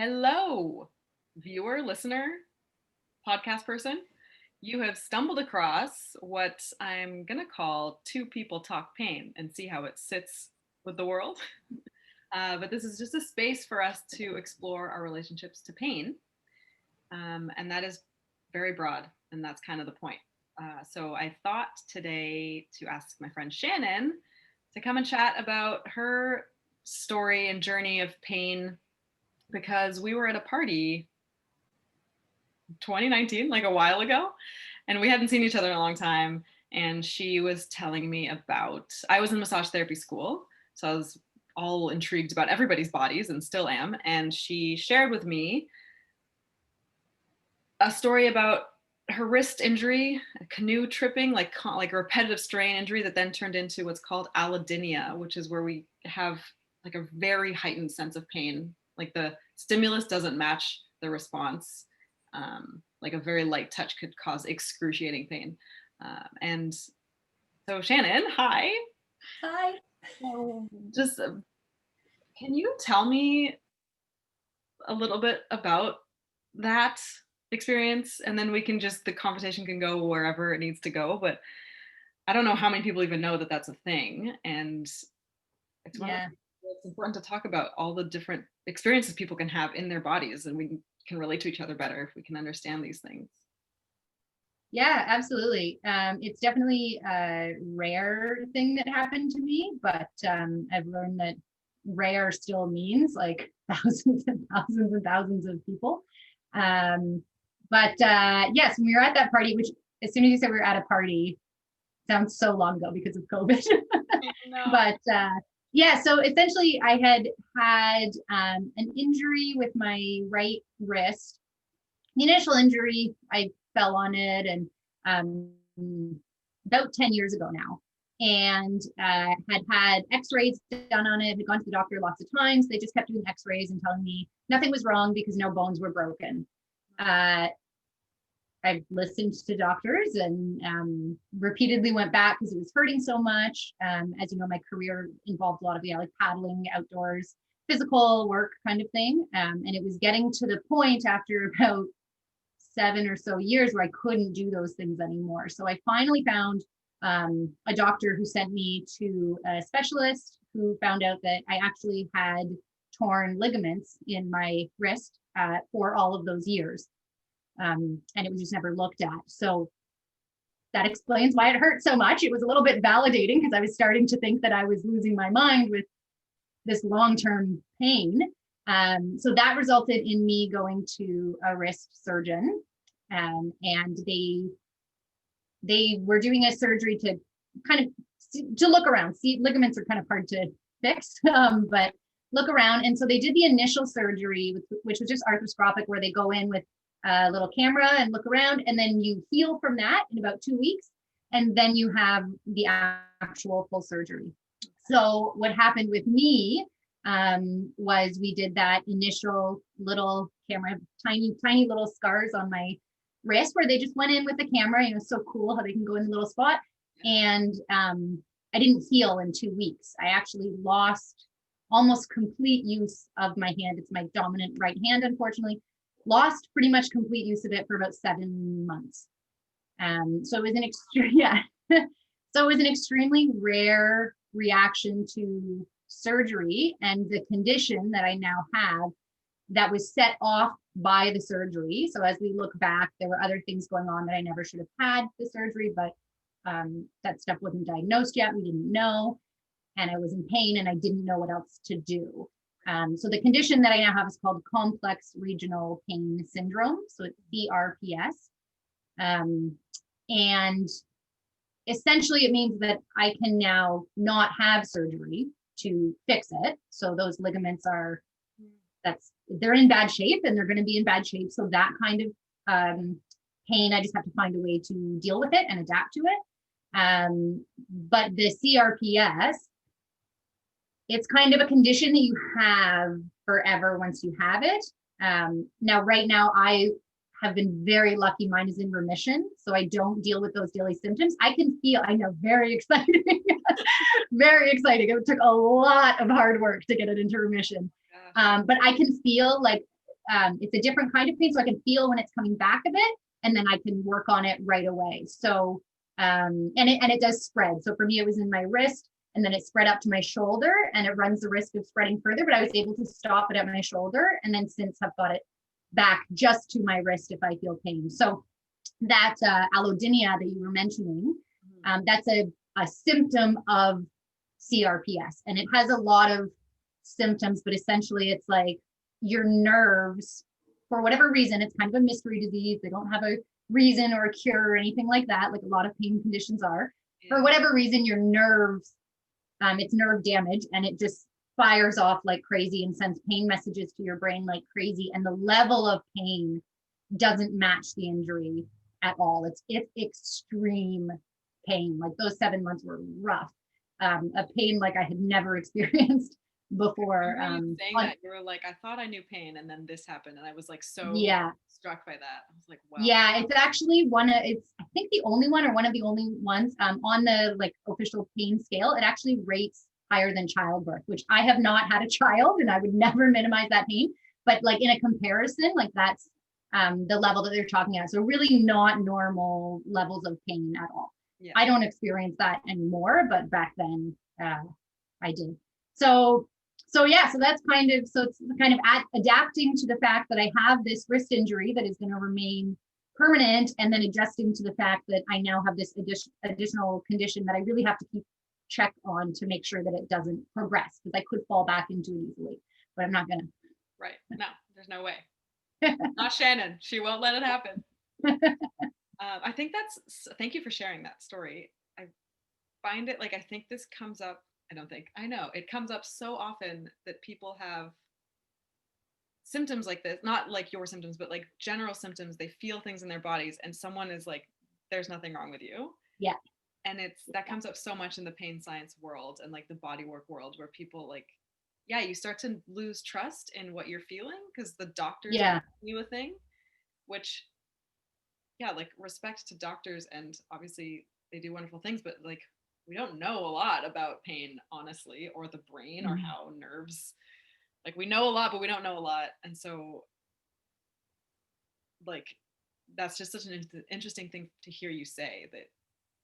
Hello, viewer, listener, podcast person. You have stumbled across what I'm going to call Two People Talk Pain and see how it sits with the world. But this is just a space for us to explore our relationships to pain. And that is very broad, and that's kind of the point. So I thought today to ask my friend Shannon to come and chat about her story and journey of pain because we were at a party 2019, like a while ago, and we hadn't seen each other in a long time. And she was telling me about, I was in massage therapy school, so I was all intrigued about everybody's bodies and still am. And she shared with me a story about her wrist injury, canoe tripping, like a repetitive strain injury that then turned into what's called allodynia, which is where we have like a very heightened sense of pain. Like the stimulus doesn't match the response. Like a very light touch could cause excruciating pain. And so Shannon, hi. Hi. So just can you tell me a little bit about that experience, and then we can just, the conversation can go wherever it needs to go. But I don't know how many people even know that that's a thing, and it's one of the, it's important to talk about all the different experiences people can have in their bodies, and we can relate to each other better if we can understand these things. Yeah, absolutely. It's definitely a rare thing that happened to me, but I've learned that rare still means like thousands and thousands and thousands of people. But yes, when we were at that party, which as soon as you said we were at a party, sounds so long ago because of COVID. But yeah, so essentially I had an injury with my right wrist. The initial injury, I fell on it, and about 10 years ago now, and had x-rays done on it, had gone to the doctor lots of times. They just kept doing x-rays and telling me nothing was wrong because no bones were broken. I've listened to doctors and repeatedly went back because it was hurting so much. As you know, my career involved a lot of like paddling outdoors, physical work kind of thing. And it was getting to the point after about 7 or so years where I couldn't do those things anymore. So I finally found a doctor who sent me to a specialist who found out that I actually had torn ligaments in my wrist for all of those years. And it was just never looked at. So that explains why it hurt so much. It was a little bit validating because I was starting to think that I was losing my mind with this long-term pain. So that resulted in me going to a wrist surgeon, and they were doing a surgery to kind of to look around. See, ligaments are kind of hard to fix, but look around. And so they did the initial surgery, which was just arthroscopic, where they go in with a little camera and look around, and then you heal from that in about 2 weeks, and then you have the actual full surgery. So what happened with me was we did that initial little camera, tiny little scars on my wrist where they just went in with the camera. You know, so cool how they can go in a little spot. And I didn't heal in 2 weeks. I actually lost almost complete use of my hand. It's my dominant right hand, unfortunately. Lost pretty much complete use of it for about 7 months. So it was an so it was an extremely rare reaction to surgery, and the condition that I now have that was set off by the surgery. So as we look back, there were other things going on that I never should have had the surgery, but that stuff wasn't diagnosed yet. We didn't know, and I was in pain and I didn't know what else to do. So the condition that I now have is called complex regional pain syndrome. So it's CRPS. And essentially it means that I can now not have surgery to fix it. So those ligaments they're in bad shape, and they're going to be in bad shape. So that kind of pain, I just have to find a way to deal with it and adapt to it. But the CRPS, it's kind of a condition that you have forever once you have it. Now, right now, I have been very lucky. Mine is in remission, so I don't deal with those daily symptoms. I can feel, I know, very exciting, very exciting. It took a lot of hard work to get it into remission. But I can feel like it's a different kind of pain. So I can feel when it's coming back a bit, and then I can work on it right away. So, and it does spread. So for me, it was in my wrist, and then it spread up to my shoulder, and it runs the risk of spreading further, but I was able to stop it at my shoulder, and then since have got it back just to my wrist if I feel pain. So that allodynia that you were mentioning, that's a symptom of CRPS, and it has a lot of symptoms, but essentially it's like your nerves, for whatever reason, it's kind of a mystery disease. They don't have a reason or a cure or anything like that, like a lot of pain conditions are. For whatever reason, your nerves, it's nerve damage, and it just fires off like crazy and sends pain messages to your brain like crazy. And the level of pain doesn't match the injury at all. It's extreme pain. Like those 7 months were rough. A pain like I had never experienced before. Saying that, you were like, I thought I knew pain, and then this happened, and I was like so struck by that. I was like, wow. Yeah, it's actually it's I think the only one, or one of the only ones on the like official pain scale. It actually rates higher than childbirth, which I have not had a child, and I would never minimize that pain. But like in a comparison, like that's the level that they're talking about. So really not normal levels of pain at all. Yeah. I don't experience that anymore, but back then I did. So yeah, so that's it's kind of adapting to the fact that I have this wrist injury that is going to remain permanent, and then adjusting to the fact that I now have this additional condition that I really have to keep check on to make sure that it doesn't progress, because I could fall back into it easily, but I'm not gonna. Right. No, there's no way. Not Shannon. She won't let it happen. I think thank you for sharing that story. I find it like, I think this comes up, I know it comes up so often that people have symptoms like this, not like your symptoms, but like general symptoms. They feel things in their bodies, and someone is like, there's nothing wrong with you. Yeah. And that comes up so much in the pain science world and like the body work world, where people like, yeah, you start to lose trust in what you're feeling because the doctors are telling you a thing, which, yeah, like respect to doctors, and obviously they do wonderful things, but like we don't know a lot about pain, honestly, or the brain, or how nerves, like we know a lot, but we don't know a lot. And so like that's just such an interesting thing to hear you say, that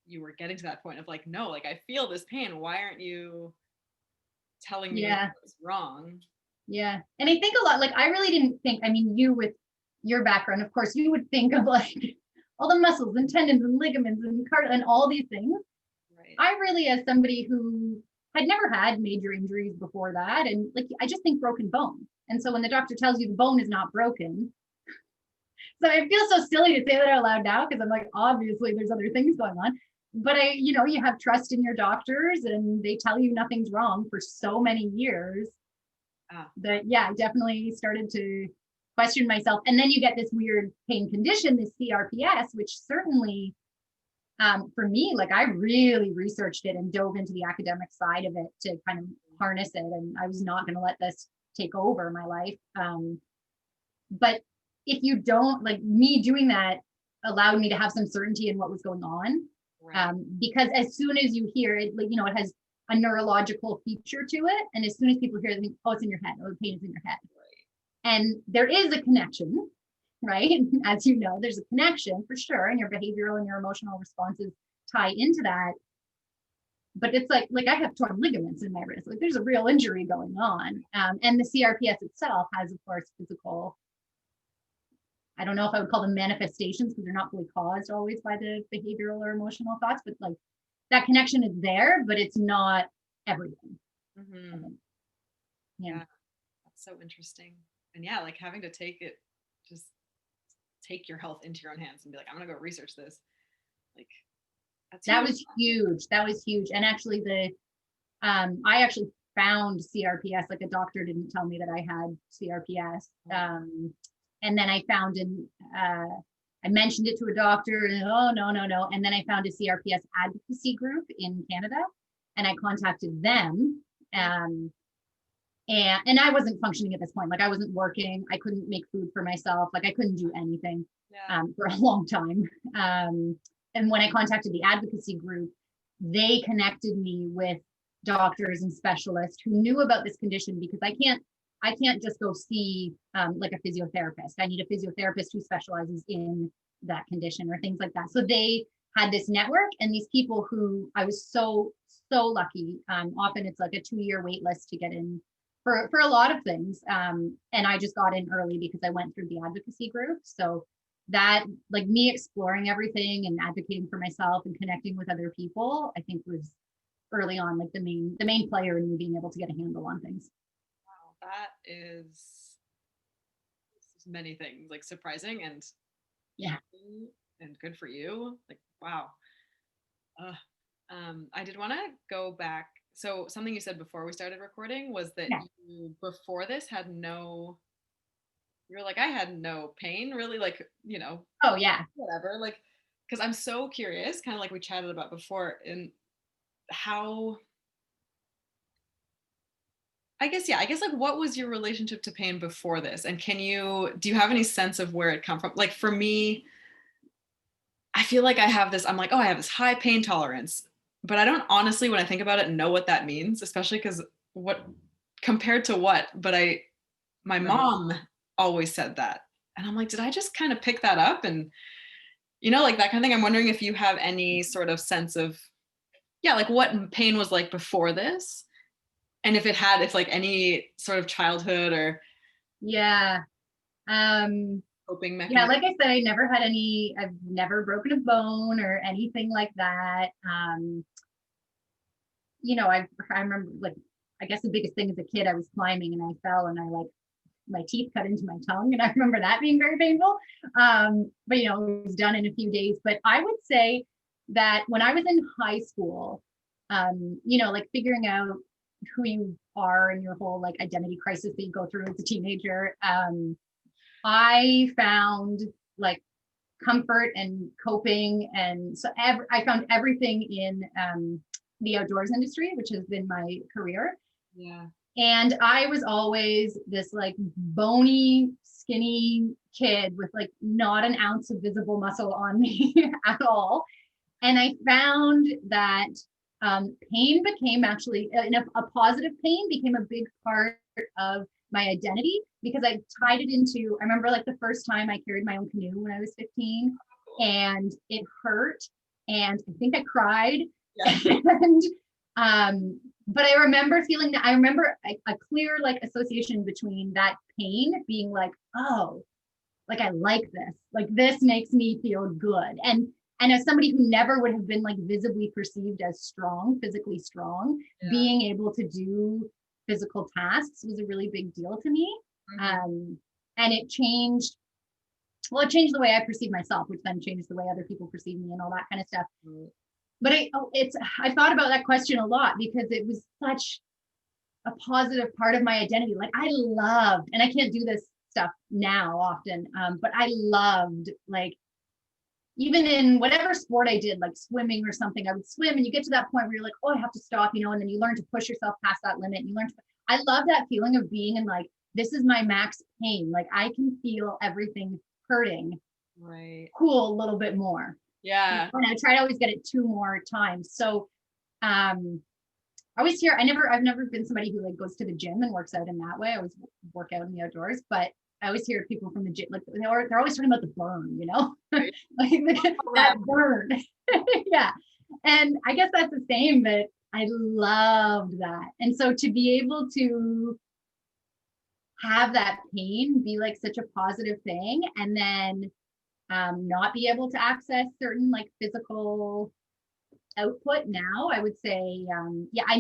you were getting to that point of like, no, like I feel this pain, why aren't you telling me what's wrong? Yeah. And I think a lot, like I really didn't think, I mean, you with your background, of course, you would think of like all the muscles and tendons and ligaments and cartilage and all these things. Right. I really, as somebody who had never had major injuries before that, and like I just think broken bone. And so when the doctor tells you the bone is not broken, so it feels so silly to say that out loud now, because I'm like, obviously there's other things going on. But you have trust in your doctors, and they tell you nothing's wrong for so many years that, I definitely started to question myself. And then you get this weird pain condition, this CRPS, which certainly for me, like I really researched it and dove into the academic side of it to kind of harness it. And I was not going to let this take over my life. But if you don't, like me doing that allowed me to have some certainty in what was going on. Right. Because as soon as you hear it, like, it has a neurological feature to it. And as soon as people hear it, they think, oh, it's in your head, oh, the pain is in your head. Right. And there is a connection, right? As you know, there's a connection for sure. And your behavioral and your emotional responses tie into that. But it's like I have torn ligaments in my wrist. Like there's a real injury going on. And the CRPS itself has, of course, physical, I don't know if I would call them manifestations, because they're not fully caused always by the behavioral or emotional thoughts, but like that connection is there, but it's not everything. Mm-hmm. Yeah, that's so interesting. And yeah, like having to just take your health into your own hands and be like, I'm gonna go research this. Like that was huge. That was huge. And actually I actually found CRPS, like a doctor didn't tell me that I had CRPS. And then I found I mentioned it to a doctor, and oh, no. And then I found a CRPS advocacy group in Canada, and I contacted them. And I wasn't functioning at this point. Like I wasn't working. I couldn't make food for myself. Like I couldn't do anything for a long time. And when I contacted the advocacy group, they connected me with doctors and specialists who knew about this condition, because I can't I can't just go see like a physiotherapist. I need a physiotherapist who specializes in that condition or things like that. So they had this network and these people who I was so lucky. Often it's like a 2-year wait list to get in for a lot of things. And I just got in early because I went through the advocacy group. So that, like, me exploring everything and advocating for myself and connecting with other people, I think was early on like the main player in me being able to get a handle on things. Wow, that is many things, like surprising and Yeah. and good for you. Like, wow. Uh, I did want to go back. So something you said before we started recording was that Yeah. you before this had no. You're like, I had no pain, really, like, Oh yeah. whatever, like, because I'm so curious, kind of like we chatted about before, and how. I guess, yeah, I guess, like, what was your relationship to pain before this, and do you have any sense of where it come from? Like, for me, I feel like I'm like, oh, I have this high pain tolerance, but I don't honestly, when I think about it, know what that means, especially because what compared to what? But my Right. mom always said that. And I'm like, did I just kind of pick that up? And, like that kind of thing. I'm wondering if you have any sort of sense of, yeah, like what pain was like before this. And if like any sort of childhood or Yeah. Um, coping yeah, mechanism. like I said, I've never broken a bone or anything like that. I remember, like, I guess the biggest thing as a kid, I was climbing and I fell and I, like, my teeth cut into my tongue. And I remember that being very painful. But it was done in a few days. But I would say that when I was in high school, like figuring out who you are and your whole like identity crisis that you go through as a teenager, I found like comfort and coping. And so I found everything in the outdoors industry, which has been my career. Yeah. And I was always this like bony, skinny kid with like not an ounce of visible muscle on me at all. And I found that pain became actually, a positive pain became a big part of my identity because I tied it into, I remember like the first time I carried my own canoe when I was 15 and it hurt. And I think I cried. Yeah. And, but I remember feeling that, I remember a clear like association between that pain being like, oh, like I like this, like this makes me feel good. And as somebody who never would have been like visibly perceived as strong, physically strong, Yeah. being able to do physical tasks was a really big deal to me. And it changed the way I perceive myself, which then changed the way other people perceive me and all that kind of stuff. But I thought about that question a lot because it was such a positive part of my identity. Like I loved, and I can't do this stuff now often, but I loved, like, even in whatever sport I did, like swimming or something, I would swim and you get to that point where you're like, oh, I have to stop, and then you learn to push yourself past that limit. And I love that feeling of being in like, this is my max pain. Like I can feel everything hurting. Right. Cool, a little bit more. Yeah. And I try to always get it 2 more times. So, I always hear, I've never been somebody who like goes to the gym and works out in that way. I always work out in the outdoors, but I always hear people from the gym, like they're always talking about the burn, Right. like that burn. Yeah. And I guess that's the same, but I loved that. And so to be able to have that pain be like such a positive thing and then not be able to access certain like physical output now, I would say, yeah, I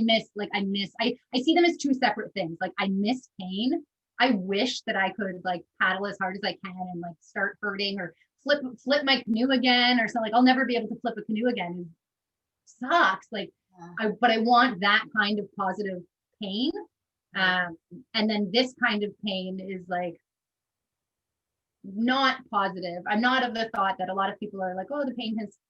see them as 2 separate things. Like I miss pain. I wish that I could like paddle as hard as I can and like start hurting or flip my canoe again or something. Like I'll never be able to flip a canoe again. It sucks. Like but I want that kind of positive pain. And then this kind of pain is like not positive. I'm not of the thought that a lot of people are like, oh,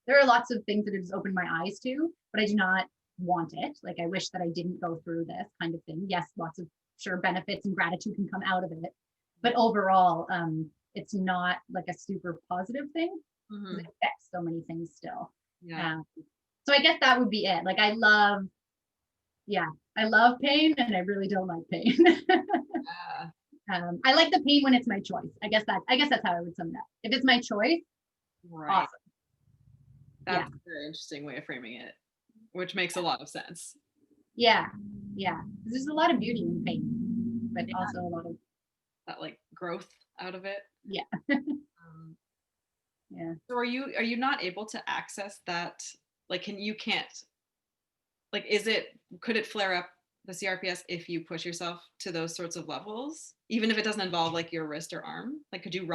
there are lots of things that have just opened my eyes to, but I do not want it. Like, I wish that I didn't go through this kind of thing. Yes, lots of sure benefits and gratitude can come out of it. But overall, it's not like a super positive thing. It affects so many things still. Yeah. So I guess that would be it. Like, I love pain and I really don't like pain. Yeah. I like the pain when it's my choice. I guess that's how I would sum it up. If it's my choice, Right. awesome. That's a very interesting way of framing it, which makes a lot of sense. Yeah. There's a lot of beauty in pain, but also a lot of that like growth out of it. Yeah. Yeah. So are you not able to access that? Like, you can't, like, could it flare up the CRPS if you push yourself to those sorts of levels, even if it doesn't involve like your wrist or arm? Like, could you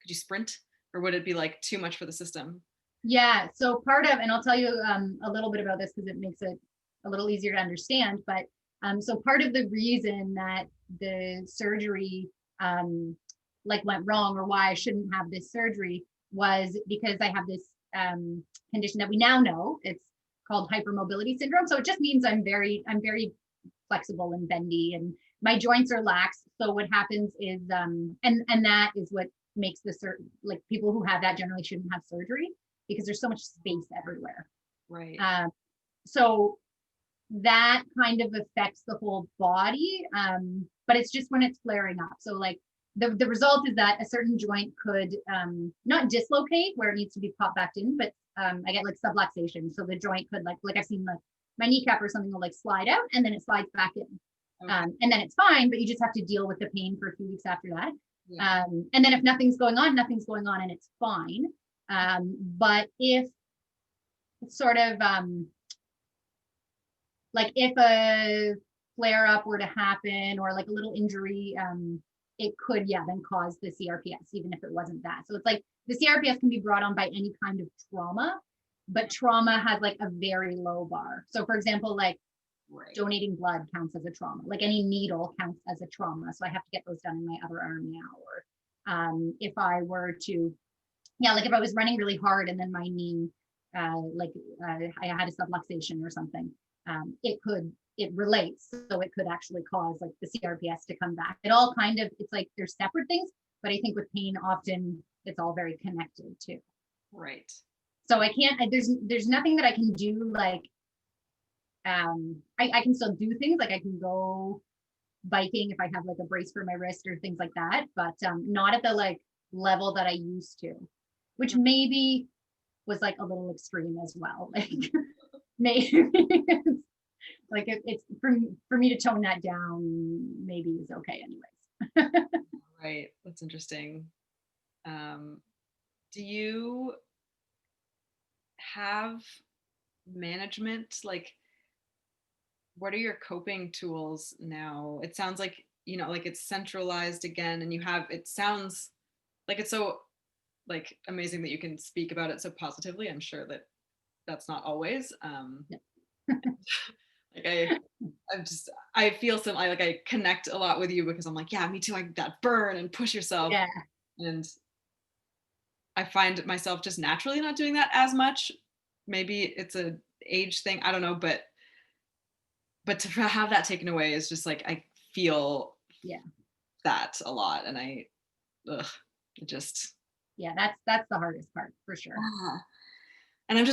sprint, or would it be like too much for the system? Yeah. So and I'll tell you a little bit about this because it makes it a little easier to understand. But so part of the reason that the surgery like went wrong, or why I shouldn't have this surgery, was because I have this condition that we now know. It's called hypermobility syndrome. So it just means I'm very flexible and bendy, and my joints are lax. So what happens is and that is what makes like people who have that generally shouldn't have surgery, because there's so much space everywhere. Right. So that kind of affects the whole body, but it's just when it's flaring up. So like the result is that a certain joint could not dislocate where it needs to be popped back in, but I get like subluxation. So the joint could like I've seen like my kneecap or something will like slide out and then it slides back in. Okay. And then it's fine, but you just have to deal with the pain for a few weeks after that. Yeah. And then if nothing's going on and it's fine. But if sort of like if a flare up were to happen, or like a little injury, it could then cause the CRPS, even if it wasn't that. So it's like the CRPS can be brought on by any kind of trauma, but trauma has like a very low bar. So for example, like donating blood counts as a trauma, like any needle counts as a trauma. So I have to get those done in my other arm now. Or if I were to, like if I was running really hard and then my knee, I had a subluxation or something, it relates. So it could actually cause like the CRPS to come back. It all kind of, it's like they're separate things, but I think with pain, often it's all very connected too. Right. So I can't, there's nothing that I can do. Like, I can still do things, like I can go biking if I have like a brace for my wrist or things like that, but not at the like level that I used to, which maybe was like a little extreme as well. Like maybe like it's for me to tone that down maybe is okay anyways. Right. That's interesting. Do you have management, like what are your coping tools now? It sounds like, like it's centralized again, and it sounds like it's so like amazing that you can speak about it so positively. I'm sure that that's not always like I feel I connect a lot with you, because I'm like, yeah, me too. That burn and push yourself. Yeah. And I find myself just naturally not doing that as much. Maybe it's a age thing, I don't know, but to have that taken away is just like, I feel that a lot, and that's the hardest part for sure. And I'm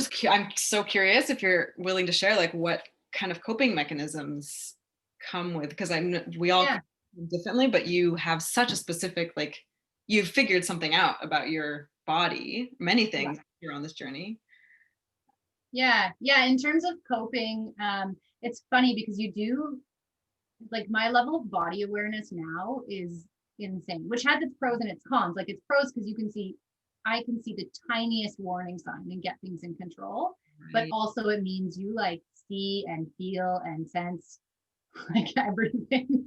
so curious if you're willing to share like what kind of coping mechanisms come with, because we all differently, but you have such a specific, like, you've figured something out about your body, many things you're on this journey. Yeah. In terms of coping, it's funny because you do, like, my level of body awareness now is insane, which has its pros and its cons. Like, it's pros because I can see the tiniest warning sign and get things in control. But also it means you like see and feel and sense like everything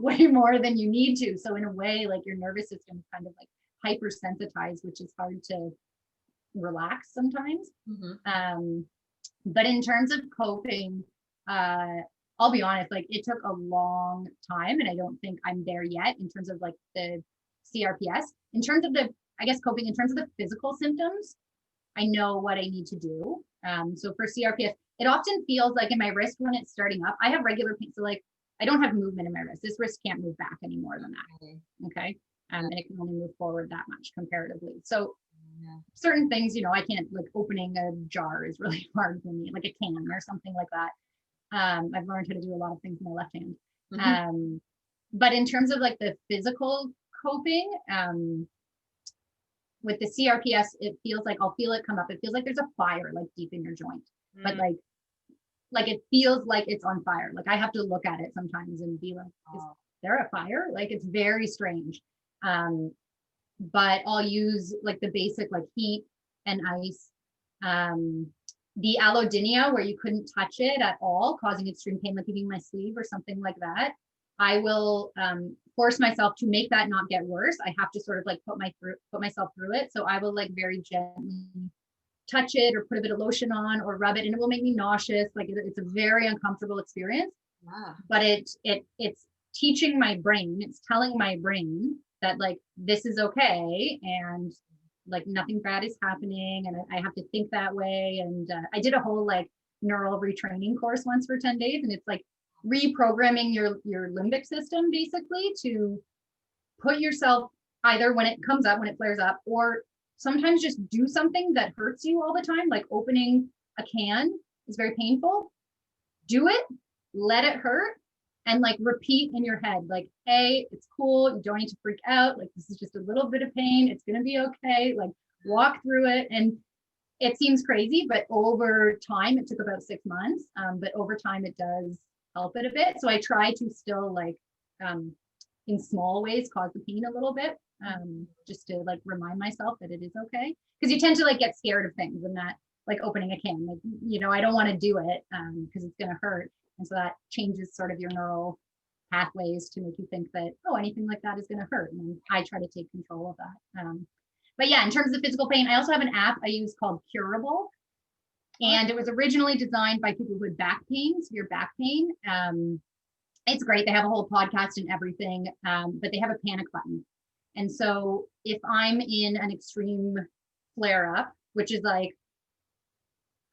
way more than you need to. So in a way, like, your nervous system is kind of like hypersensitized, which is hard to relax sometimes. But in terms of coping, I'll be honest, like, it took a long time, and I don't think I'm there yet in terms of like the CRPS. In terms of the, I guess, coping in terms of the physical symptoms, I know what I need to do. So for CRPS, it often feels like in my wrist when it's starting up, I have regular pain. So like, I don't have movement in my wrist. This wrist can't move back any more than that. Okay. And it can only move forward that much comparatively. So certain things, I can't, like, opening a jar is really hard for me, like a can or something like that. I've learned how to do a lot of things in my left hand. But in terms of like the physical coping, with the CRPS, it feels like I'll feel it come up. It feels like there's a fire like deep in your joint, but like it feels like it's on fire. Like I have to look at it sometimes and be like, is there a fire? Like it's very strange. But I'll use like the basic like heat and ice. The allodynia where you couldn't touch it at all, causing extreme pain, like eating my sleeve or something like that. I will force myself to make that not get worse. I have to sort of like put myself through it. So I will like very gently touch it or put a bit of lotion on or rub it, and it will make me nauseous. Like it's a very uncomfortable experience. But it's teaching my brain, it's telling my brain that like this is okay, and like nothing bad is happening, and I have to think that way. And I did a whole like neural retraining course once for 10 days, and it's like reprogramming your limbic system basically to put yourself either when it comes up, when it flares up, or sometimes just do something that hurts you all the time, like opening a can is very painful. Do it, let it hurt, and like repeat in your head, like, hey, it's cool. You don't need to freak out. Like, this is just a little bit of pain. It's going to be okay. Like, walk through it. And it seems crazy, but over time, it took about 6 months. But over time, it does help it a bit. So I try to still like, in small ways, cause the pain a little bit, just to like remind myself that it is okay. Because you tend to like get scared of things, and that like opening a can, like, you know, I don't want to do it because it's going to hurt. And so that changes sort of your neural pathways to make you think that, oh, anything like that is going to hurt. And I try to take control of that. But yeah, in terms of physical pain, I also have an app I use called Curable. And it was originally designed by people who had back pain, severe back pain. It's great. They have a whole podcast and everything, but they have a panic button. And so if I'm in an extreme flare up, which is like,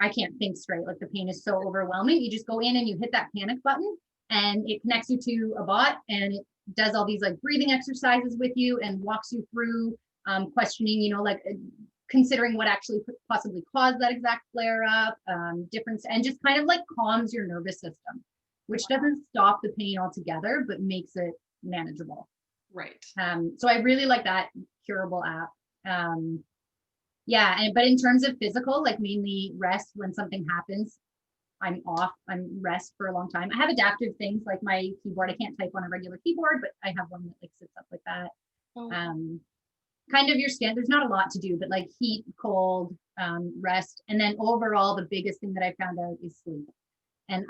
I can't think straight, like the pain is so overwhelming, you just go in and you hit that panic button, and it connects you to a bot, and it does all these like breathing exercises with you and walks you through questioning, you know, like considering what actually possibly caused that exact flare up, difference, and just kind of like calms your nervous system, which doesn't stop the pain altogether, but makes it manageable. Right. So I really like that Curable app. Yeah, but in terms of physical, like mainly rest when something happens. I'm off, I'm rest for a long time. I have adaptive things like my keyboard. I can't type on a regular keyboard, but I have one that like sits up like that. Kind of your stand, there's not a lot to do, but like heat, cold, rest. And then overall, the biggest thing that I found out is sleep. And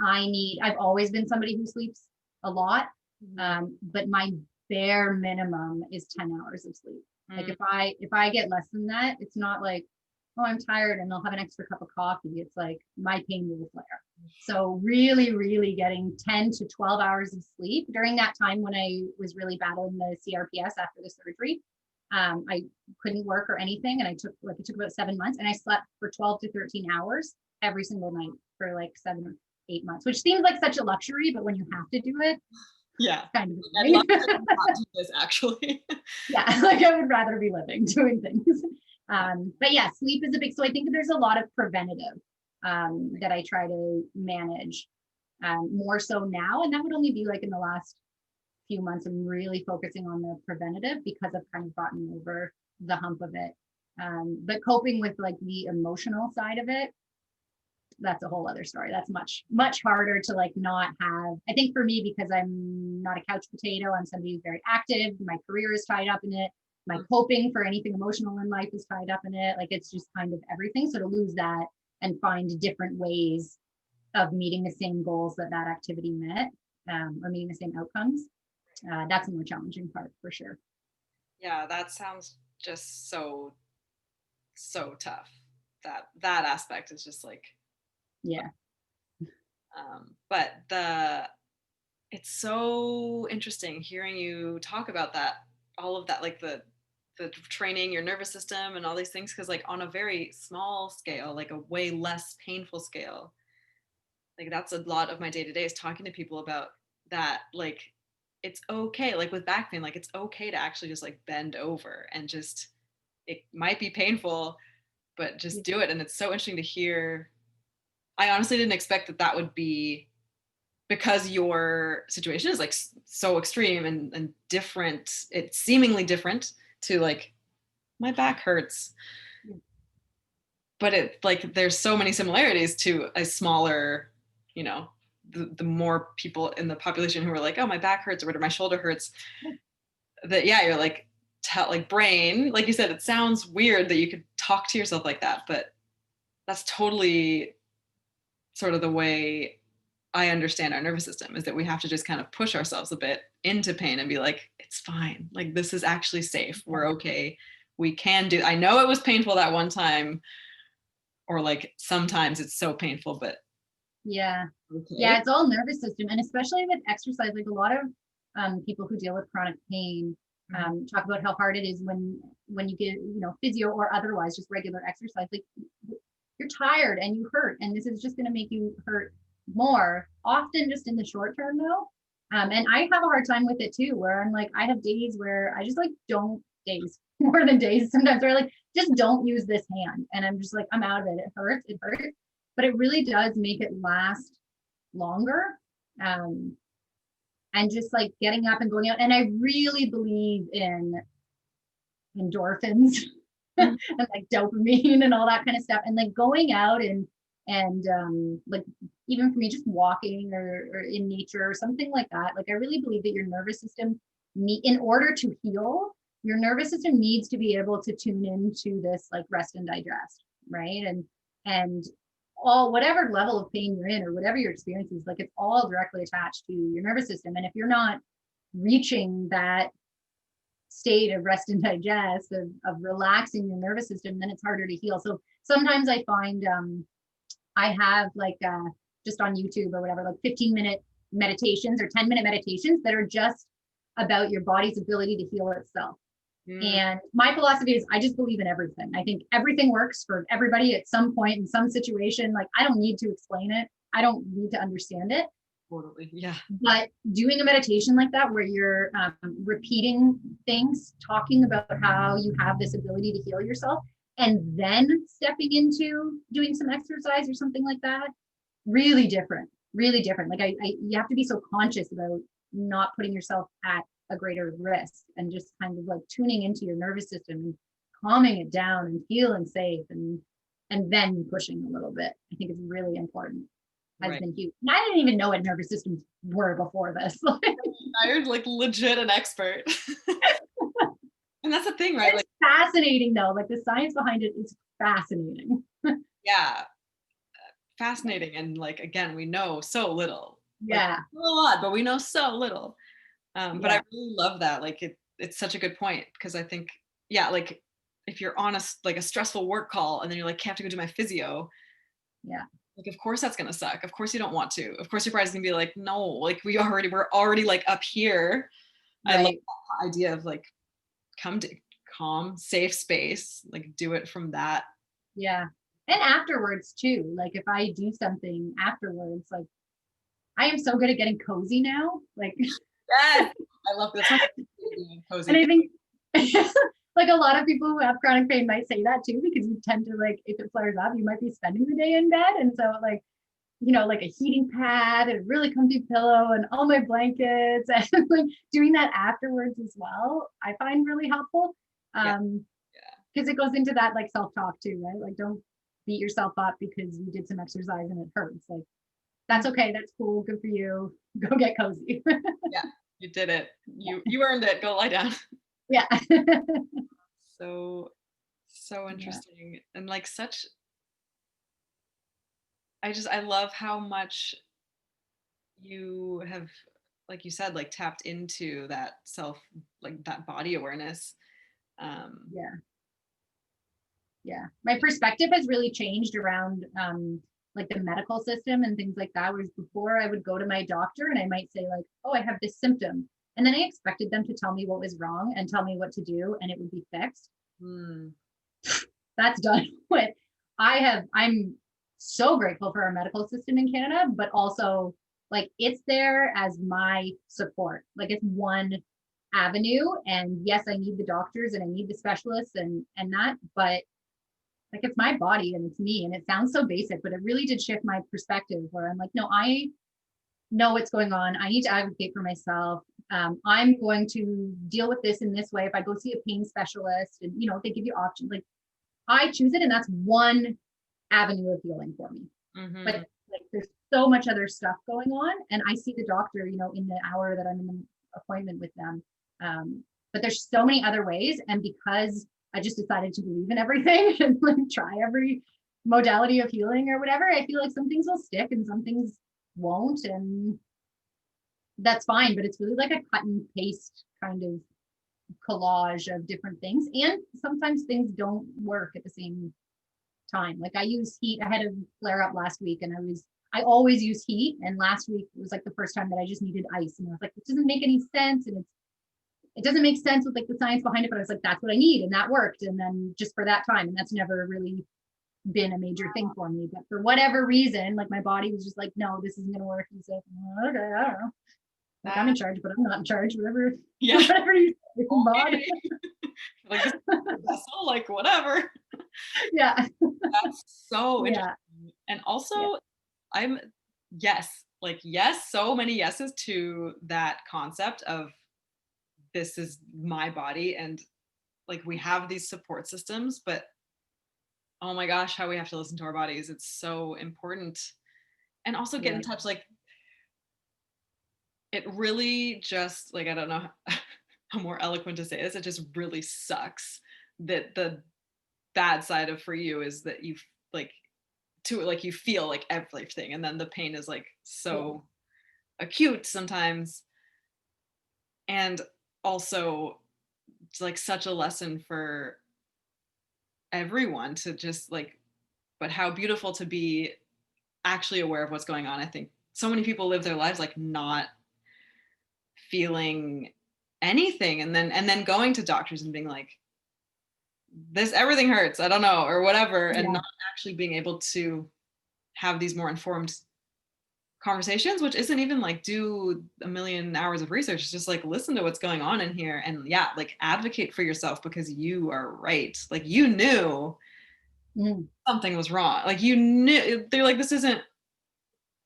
I've always been somebody who sleeps a lot, but my bare minimum is 10 hours of sleep. Like if I get less than that, it's not like, oh, I'm tired and I'll have an extra cup of coffee. It's like my pain will flare. So really, really getting 10 to 12 hours of sleep during that time when I was really battling the CRPS after the surgery. I couldn't work or anything. And it took about 7 months, and I slept for 12 to 13 hours every single night for like 7 or 8 months, which seems like such a luxury, but when you have to do it, yeah, kind of I'd love to not do this actually. yeah, like I would rather be living doing things. But yeah, sleep is a big, so I think there's a lot of preventative that I try to manage more so now. And that would only be like in the last few months. I'm really focusing on the preventative because I've kind of gotten over the hump of it. But coping with like the emotional side of it, that's a whole other story. That's much harder to like not have. I think for me, because I'm not a couch potato, I'm somebody who's very active. My career is tied up in it. My coping for anything emotional in life is tied up in it. Like it's just kind of everything. So to lose that and find different ways of meeting the same goals that activity met, or meeting the same outcomes, that's the more challenging part for sure. Yeah, that sounds just so tough. That aspect is just like, yeah. But it's so interesting hearing you talk about that, all of that, like the training your nervous system and all these things, because like on a very small scale, like a way less painful scale, like that's a lot of my day-to-day is talking to people about that. Like it's okay, like with back pain, like it's okay to actually just like bend over and just, it might be painful, but just do it. And it's so interesting to hear. I honestly didn't expect that would be because your situation is like so extreme and different, it's seemingly different to like, my back hurts, but it like there's so many similarities to a smaller, you know, the more people in the population who are like, oh, my back hurts or my shoulder hurts, that yeah, you're like like brain, like you said, it sounds weird that you could talk to yourself like that, but that's totally sort of the way I understand our nervous system, is that we have to just kind of push ourselves a bit into pain and be like, it's fine. Like, this is actually safe. We're okay. We can do, I know it was painful that one time, or like sometimes it's so painful, but Yeah. okay. Yeah, it's all nervous system. And especially with exercise, like a lot of people who deal with chronic pain talk about how hard it is when you get, you know, physio or otherwise just regular exercise. Like you're tired and you hurt, and this is just going to make you hurt more, often just in the short term though. And I have a hard time with it too, where I'm like, I have days where I just like don't days more than days sometimes, where I like just don't use this hand, and I'm just like, I'm out of it. It hurts, but it really does make it last longer. And just like getting up and going out. And I really believe in endorphins and like dopamine and all that kind of stuff. And like going out and like even for me, just walking or in nature or something like that. Like I really believe that your nervous system, in order to heal, your nervous system needs to be able to tune into this like rest and digest, right? And all whatever level of pain you're in or whatever your experience is, like it's all directly attached to your nervous system. And if you're not reaching that state of rest and digest, of relaxing your nervous system, then it's harder to heal. So sometimes I find I have like just on YouTube or whatever, like 15-minute meditations or 10-minute meditations that are just about your body's ability to heal itself. And my philosophy is I just believe in everything. I think everything works for everybody at some point in some situation. Like I don't need to explain it. I don't need to understand it. Totally. Yeah. But doing a meditation like that, where you're repeating things, talking about how you have this ability to heal yourself, and then stepping into doing some exercise or something like that, really different, really different. Like you have to be so conscious about not putting yourself at a greater risk, and just kind of like tuning into your nervous system and calming it down and feeling safe, and then pushing a little bit. I think it's really important. Has been huge. And I didn't even know what nervous systems were before this. You're like legit an expert. And that's the thing, right? It's like fascinating though. Like the science behind it is fascinating. Yeah. Fascinating. And like, again, we know so little. Yeah. Like, a lot, but we know so little. But yeah. I really love that. Like it's such a good point, because I think, yeah, like if you're on a stressful work call and then you're like, I have to go do my physio. Yeah. Like, of course that's gonna suck. Of course you don't want to. Of course your body's gonna be like, no, like we're already like up here. Right. I love the idea of like, come to calm, safe space, like do it from that. Yeah. And afterwards too. Like if I do something afterwards, like I am so good at getting cozy now. Like yes, I love this. Cozy. And I think like a lot of people who have chronic pain might say that too, because you tend to like, if it flares up, you might be spending the day in bed. And so like, you know, like a heating pad and a really comfy pillow and all my blankets, and like doing that afterwards as well, I find really helpful. Because it goes into that like self-talk too, right? Like don't beat yourself up because you did some exercise and it hurts. Like that's okay, that's cool, good for you. Go get cozy. Yeah, you did it. You earned it. Go lie down. Yeah. So interesting. And like such, I love how much you have, like you said, like tapped into that self, like that body awareness. Yeah. My perspective has really changed around like the medical system and things like that. Whereas before I would go to my doctor and I might say like, oh, I have this symptom. And then I expected them to tell me what was wrong and tell me what to do, and it would be fixed. That's done with. I'm so grateful for our medical system in Canada, but also like it's there as my support. Like it's one avenue. And yes, I need the doctors and I need the specialists and that, but like it's my body and it's me. And it sounds so basic, but it really did shift my perspective where I'm like, no, know what's going on. I need to advocate for myself. I'm going to deal with this in this way. If I go see a pain specialist and, they give you options, like I choose it. And that's one avenue of healing for me. Mm-hmm. But like, there's so much other stuff going on. And I see the doctor, in the hour that I'm in the appointment with them. But there's so many other ways. And because I just decided to believe in everything and like try every modality of healing or whatever, I feel like some things will stick and some things won't. And that's fine. But it's really like a cut and paste kind of collage of different things. And sometimes things don't work at the same time. Like I use heat. I had a flare up last week and I always use heat. And last week was like the first time that I just needed ice. And I was like, it doesn't make any sense. And it doesn't make sense with like the science behind it, but I was like, that's what I need. And that worked. And then just for that time, and that's never really been a major thing for me. But for whatever reason, like my body was just like, no, this isn't going to work. And so, okay, I don't know. Like I'm in charge, but I'm not in charge. Whatever, Yeah. whatever you say, okay. Like this vessel, like whatever. Yeah. That's so interesting. Yeah. And also, I'm yes, so many yeses to that concept of this is my body, and like we have these support systems, but oh my gosh, how we have to listen to our bodies. It's so important. And also get in touch, like it really just like I don't know how more eloquent to say this, it just really sucks that the bad side of for you is that you like like you feel like everything, and then the pain is like so acute sometimes. And also it's like such a lesson for everyone to just like, but how beautiful to be actually aware of what's going on. I think so many people live their lives like not feeling anything, and then going to doctors and being like, this everything hurts, I don't know, or whatever, and not actually being able to have these more informed conversations, which isn't even like do a million hours of research. It's just like listen to what's going on in here, and like advocate for yourself because you are right. Like you knew something was wrong. Like you knew, they're like, this isn't.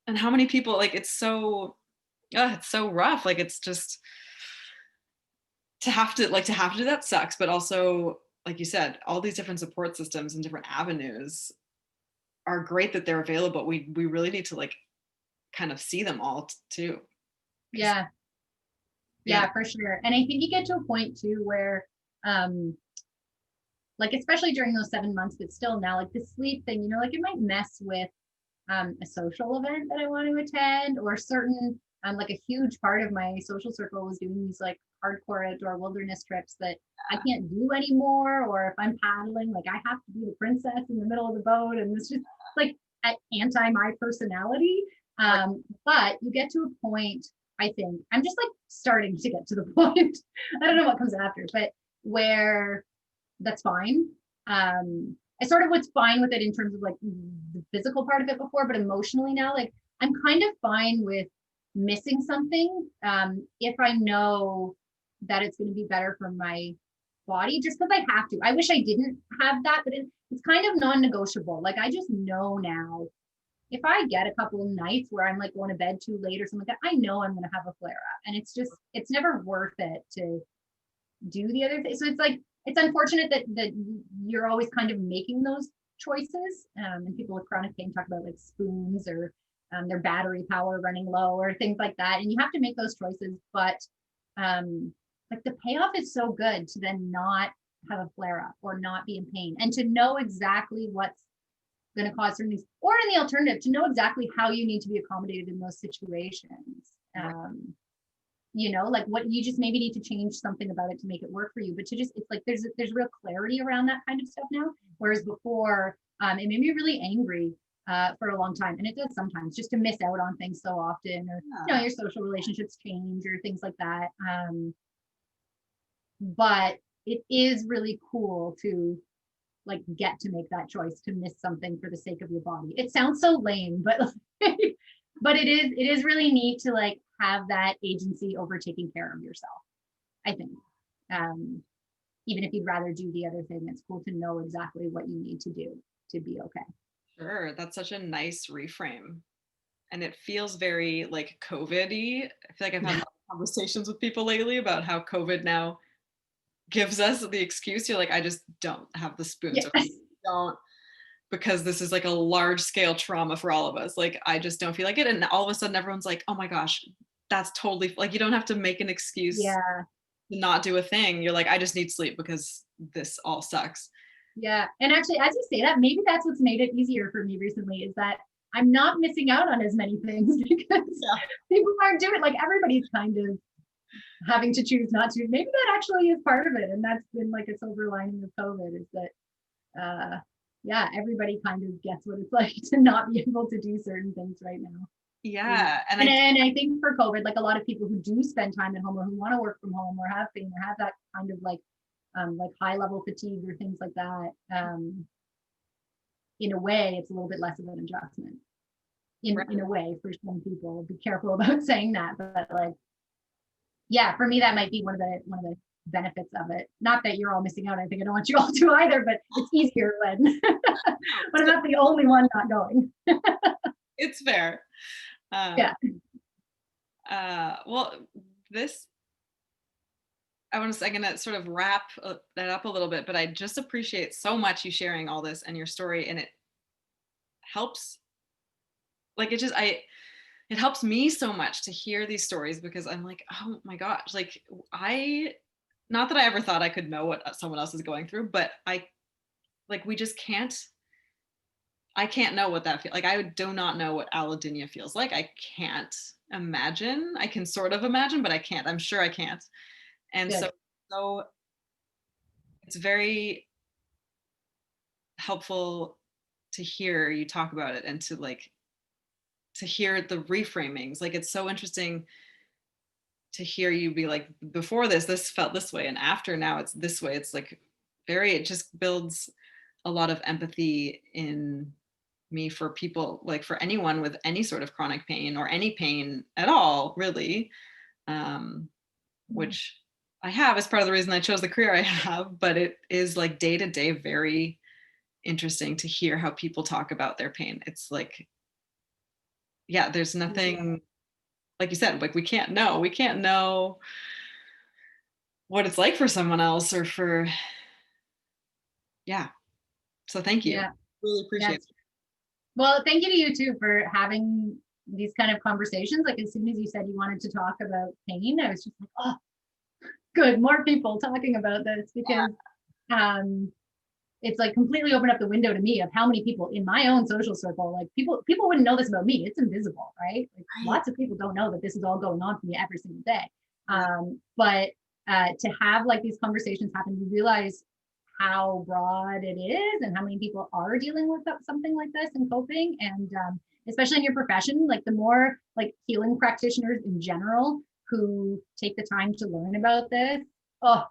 And how many people, like it's so rough. Like it's just to have to do that sucks, but also like you said, all these different support systems and different avenues are great that they're available. We really need to like kind of see them all too. Yeah. Yeah, for sure. And I think you get to a point too where like especially during those 7 months, but still now, like the sleep thing, like it might mess with a social event that I want to attend, or certain like a huge part of my social circle was doing these like hardcore outdoor wilderness trips that I can't do anymore. Or if I'm paddling, like I have to be the princess in the middle of the boat, and it's just like anti my personality. But you get to a point, I think I'm just like starting to get to the point. I don't know what comes after, but where that's fine. I sort of was fine with it in terms of like the physical part of it before, but emotionally now, like I'm kind of fine with missing something if I know that it's going to be better for my body, just because I have to. I wish I didn't have that, but it's kind of non-negotiable. Like I just know now, if I get a couple of nights where I'm like going to bed too late or something like that, I know I'm going to have a flare up, and it's never worth it to do the other thing. So it's like, it's unfortunate that you're always kind of making those choices. And people with chronic pain talk about like spoons or their battery power running low or things like that. And you have to make those choices. But like the payoff is so good to then not have a flare up or not be in pain, and to know exactly what's going to cause certain things, or in the alternative, to know exactly how you need to be accommodated in those situations. Like what you just maybe need to change something about it to make it work for you. But to just, it's like there's real clarity around that kind of stuff now. Whereas before, it made me really angry for a long time, and it does sometimes, just to miss out on things so often, or your social relationships change or things like that. But it is really cool to like get to make that choice to miss something for the sake of your body. It sounds so lame, but but it is really neat to like have that agency over taking care of yourself, I think. Even if you'd rather do the other thing, it's cool to know exactly what you need to do to be okay. Sure, that's such a nice reframe. and it feels very like COVID-y. I feel like I've had a lot of conversations with people lately about how COVID now gives us the excuse. You're like, I just don't have the spoons, Yeah. or don't, because this is like a large scale trauma for all of us. Like, I just don't feel like it. And all of a sudden, everyone's like, oh my gosh, that's totally like, you don't have to make an excuse Yeah. to not do a thing. You're like, I just need sleep because this all sucks. Yeah. And actually, as you say that, maybe that's what's made it easier for me recently is that I'm not missing out on as many things because Yeah. people aren't doing it. Like everybody's kind of having to choose not to. Maybe that actually is part of it. And that's been like a silver lining of COVID is that, yeah, everybody kind of gets what it's like to not be able to do certain things right now. Yeah. And And I think for COVID, like a lot of people who do spend time at home or who want to work from home or have been or have that kind of like high level fatigue or things like that, in a way, it's a little bit less of an adjustment. In a way, for some people, be careful about saying that, but like, yeah, for me, that might be one of the benefits of it. Not that you're all missing out. I think I don't want you all to either, but it's easier when but I'm not the only one not going. it's fair. Yeah. Well, this, I want to say, I'm going to sort of wrap that up a little bit, but I just appreciate so much you sharing all this and your story. And it helps, like, it helps me so much to hear these stories because I'm like, oh my gosh, like, not that I ever thought I could know what someone else is going through, but we just can't, I can't know what that feels like. I do not know what allodynia feels like. I can't imagine. I can sort of imagine, but I can't. I'm sure I can't. And Good. so it's very helpful to hear you talk about it and to hear the reframings. Like, it's so interesting to hear you be like, before this felt this way, and after now it's this way. It's like it just builds a lot of empathy in me for people, like for anyone with any sort of chronic pain or any pain at all, really, which I have as part of the reason I chose the career I have. But it is like day to day very interesting to hear how people talk about their pain. It's like, yeah, there's nothing, like you said, like we can't know what it's like for someone else or for, yeah. So thank you. Yeah. Really appreciate Yes. Well, thank you to you too for having these kind of conversations. Like as soon as you said you wanted to talk about pain, I was just like, oh, good, more people talking about this because it's like completely opened up the window to me of how many people in my own social circle, like people wouldn't know this about me. It's invisible, right? Like it. Right. lots of people don't know that this is all going on for me every single day. Yeah. But to have like these conversations happen, you realize how broad it is and how many people are dealing with something like this and coping. And especially in your profession, like the more like healing practitioners in general who take the time to learn about this, oh,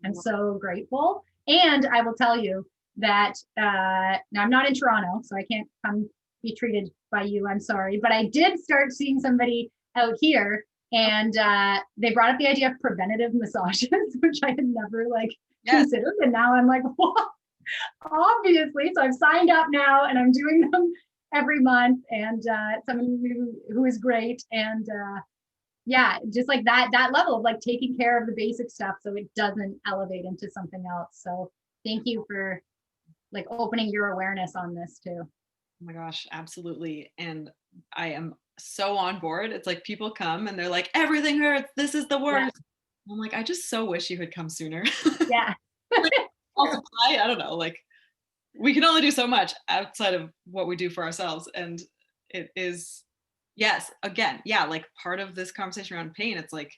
I'm so grateful. And I will tell you that now I'm not in Toronto, so I can't come be treated by you. I'm sorry, but I did start seeing somebody out here, and they brought up the idea of preventative massages, which I had never like considered, and now I'm like, well, obviously. So I've signed up now, and I'm doing them every month, and someone who is great, and yeah, just like that level of like taking care of the basic stuff so it doesn't elevate into something else. So thank you for like opening your awareness on this too. Oh my gosh, absolutely. And I am so on board. It's like people come and they're like, everything hurts. This is the Yeah. worst. I'm like, I just so wish you had come sooner. Yeah. Like, also, I don't know, like we can only do so much outside of what we do for ourselves. And it is, yes, again, yeah, like part of this conversation around pain, it's like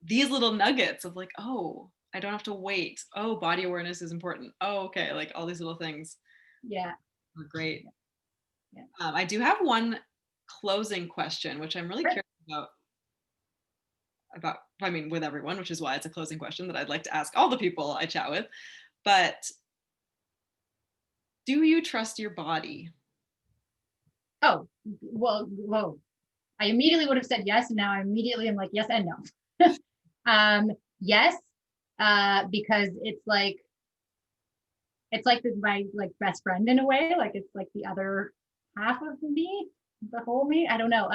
these little nuggets of like, oh, I don't have to wait. Oh, body awareness is important. Oh, okay. Like all these little things Yeah. are great. Yeah. I do have one closing question, which I'm really Sure. curious about, I mean, with everyone, which is why it's a closing question that I'd like to ask all the people I chat with. But do you trust your body? Oh, well, whoa. I immediately would have said yes, and now I immediately am like yes and no. Yes, because it's like my like best friend in a way, like it's like the other half of me. the whole me. I don't know.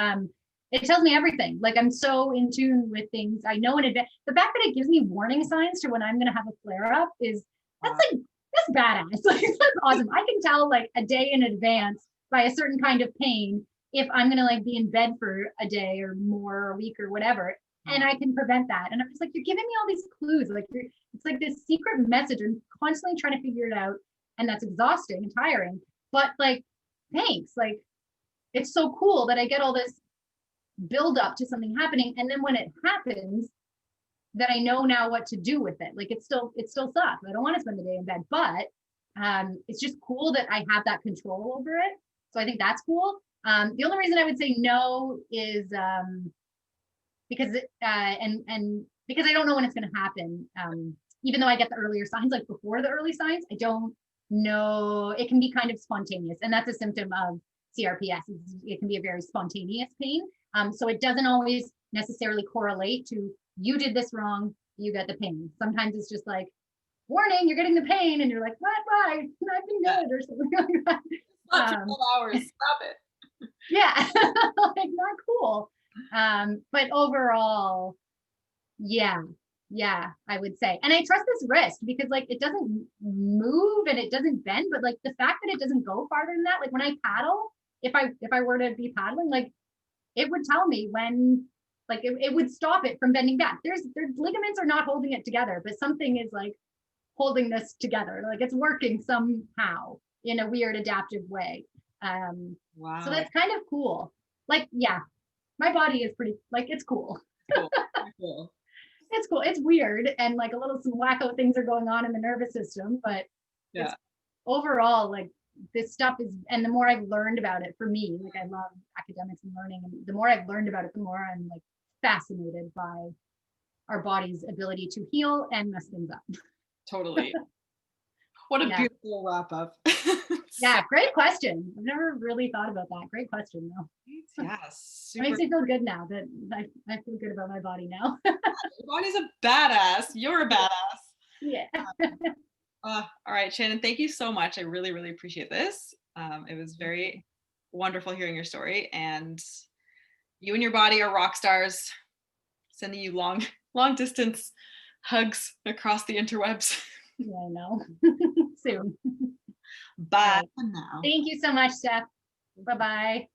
It tells me everything. Like I'm so in tune with things. I know in advance. The fact that it gives me warning signs to when I'm going to have a flare up is that's like that's badass. Like that's awesome. I can tell like a day in advance by a certain kind of pain if I'm going to like be in bed for a day or more or a week or whatever, and I can prevent that. And I'm just like, you're giving me all these clues. Like it's like this secret message. I'm constantly trying to figure it out, and that's exhausting and tiring. But like, thanks. Like it's so cool that I get all this build up to something happening, and then when it happens, that I know now what to do with it. Like it still sucks. I don't want to spend the day in bed, but it's just cool that I have that control over it. So I think that's cool. The only reason I would say no is because and because I don't know when it's going to happen. Even though I get the earlier signs, like before the early signs, I don't know. It can be kind of spontaneous, and that's a symptom of CRPS. It can be a very spontaneous pain. So it doesn't always necessarily correlate to you did this wrong, you get the pain. Sometimes it's just like, warning, you're getting the pain, and you're like, what? I've been good, or something like that. Not 12 hours. Stop it. Yeah, like not cool. But overall, yeah, I would say. And I trust this wrist because like it doesn't move and it doesn't bend, but like the fact that it doesn't go farther than that, like when I paddle, if I were to be paddling, like it would tell me when, like it would stop it from bending back. There's ligaments are not holding it together, but something is like holding this together. Like it's working somehow in a weird adaptive way. Wow. So that's kind of cool. Like, yeah, my body is pretty, like, it's cool. Cool. Cool. It's cool. It's weird. And like a little, some wacko things are going on in the nervous system, but yeah. It's overall, like this stuff is, and the more I've learned about it, for me, like I love academics and learning, and the more I've learned about it, the more I'm like fascinated by our body's ability to heal and mess things up. Totally. What a beautiful wrap up. Yeah, great question. I've never really thought about that. Great question, though. Yes. It makes me feel good now that I feel good about my body now. Your body's a badass. You're a badass. Yeah. All right, Shannon, thank you so much. I really, really appreciate this. It was very wonderful hearing your story, and you and your body are rock stars. Sending you long distance hugs across the interwebs. Yeah, I know. Soon. Bye Right. for now. Thank you so much, Steph. Bye-bye.